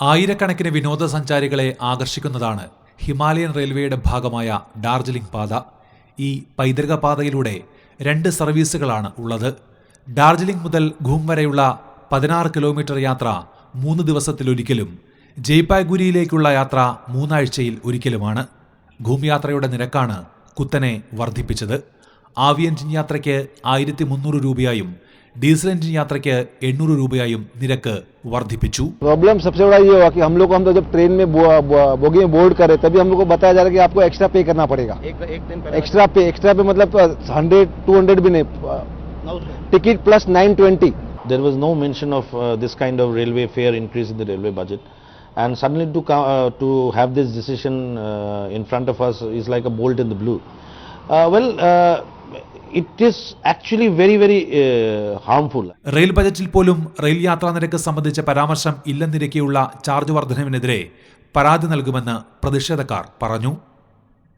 ആയിരക്കണക്കിന് വിനോദസഞ്ചാരികളെ ആകർഷിക്കുന്നതാണ് ഹിമാലയൻ റെയിൽവേയുടെ ഭാഗമായ ഡാർജിലിംഗ് പാത. ഈ പൈതൃക പാതയിലൂടെ 2 സർവീസുകളാണ് ഉള്ളത്. ഡാർജിലിംഗ് മുതൽ ഘൂം വരെയുള്ള 16 കിലോമീറ്റർ യാത്ര 3 ദിവസത്തിലൊരിക്കലും, ജയ്പായ്ഗുരിയിലേക്കുള്ള യാത്ര 3 ആഴ്ചയിൽ ഒരിക്കലുമാണ്. ഘൂം യാത്രയുടെ നിരക്കാണ് കുത്തനെ വർദ്ധിപ്പിച്ചത്. ആവി എഞ്ചിൻ യാത്രയ്ക്ക് 1300 രൂപയായും डीजल इंजन यात्रा के 800 रुपयाയും നിരക്ക് വർദ്ധിപ്പിച്ചു. प्रॉब्लम सबसे बड़ा ये हुआ कि हम तो जब ट्रेन में बोगी में बोर्ड करे तभी हम लोग को बताया जा रहा है कि आपको एक्स्ट्रा पे करना पड़ेगा. एक दिन एक्स्ट्रा पे मतलब 100-200 भी नहीं, ticket plus 920. There was no mention of this kind of railway fare increase in the railway budget, and suddenly to have this decision in front of us is like a bolt in the blue. It is actually very harmful. Rail ബജറ്റിൽ പോലും rail യാത്രാ നിരക്ക് സംബന്ധിച്ച പരാമർശം ഇല്ലെന്നിരിക്കെയുള്ള charge വർധനവിനെതിരെ പരാതി നൽകുമെന്ന് പ്രതിഷേധക്കാർ പറഞ്ഞു.